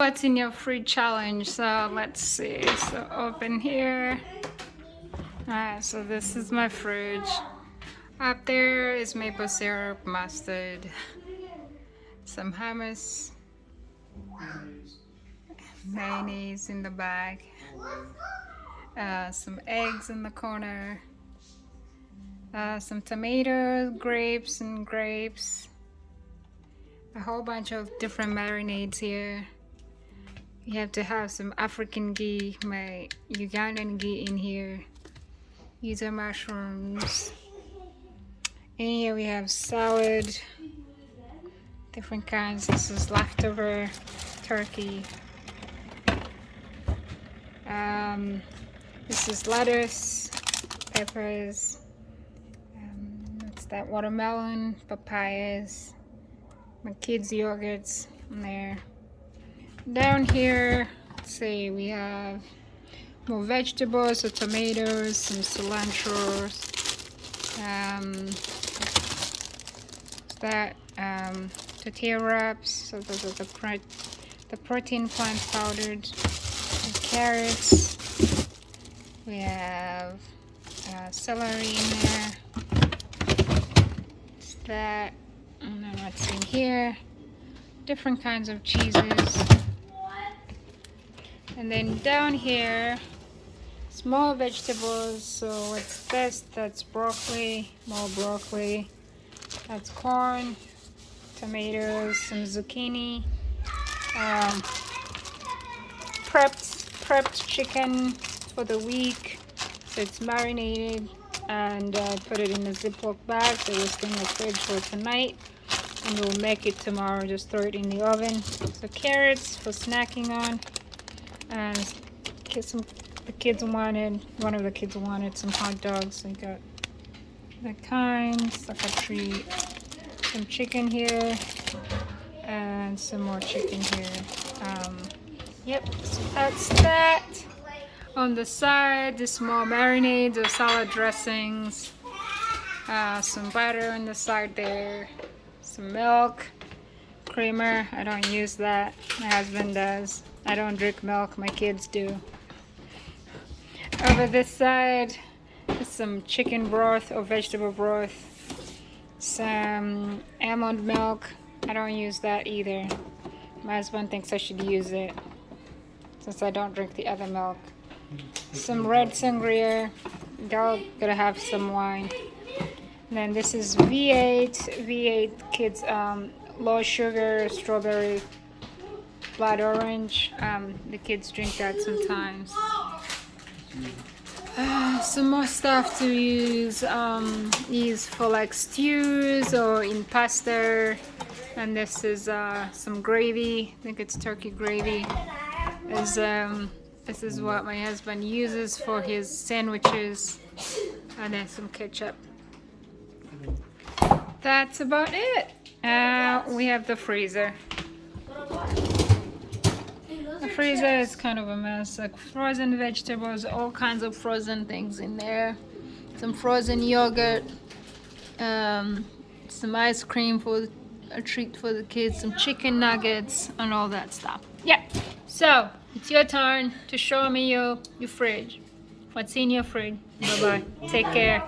What's in your free challenge? So let's see. So open here. Alright, so this is my fridge. Up there is maple syrup, mustard, some hummus, mayonnaise in the bag, some eggs in the corner, some tomatoes, grapes, a whole bunch of different marinades here. You have to have some African ghee, my Ugandan ghee in here. These are mushrooms. In here we have salad, different kinds. This is leftover turkey. This is lettuce, peppers, what's that, watermelon, papayas, my kids' yogurts in there. Down here, let's see, we have more vegetables, so tomatoes, some cilantro, tortilla wraps, so those are the protein plant powdered, the carrots, we have celery in there, it's that, and then what's in here, different kinds of cheeses. And then down here, small vegetables. So what's this? That's broccoli, more broccoli. That's corn, tomatoes, some zucchini, prepped chicken for the week. So it's marinated, and I put it in a Ziploc bag. So it's in the fridge for tonight, and we'll make it tomorrow. Just throw it in the oven. So carrots for snacking on. And one of the kids wanted some hot dogs. So I got the kinds, like a treat. Some chicken here, and some more chicken here. Yep, so that's that. On the side, the small marinades or salad dressings. Some butter on the side there. Some milk, creamer. I don't use that. My husband does. I don't drink milk, my kids do. Over this side, some chicken broth or vegetable broth, some almond milk. I don't use that either. My husband thinks I should use it since I don't drink the other milk. Some red sangria. Y'all gotta have some wine. And then this is V8 kids low sugar strawberry blood orange. The kids drink that sometimes. Some more stuff to use for like stews or in pasta. And this is some gravy. I think it's turkey gravy. This is what my husband uses for his sandwiches. And then some ketchup. That's about it. We have the freezer. The freezer is kind of a mess, like frozen vegetables, all kinds of frozen things in there. Some frozen yogurt, some ice cream for a treat for the kids, some chicken nuggets, and all that stuff. Yeah, so it's your turn to show me your fridge. What's in your fridge? Bye-bye. Take care.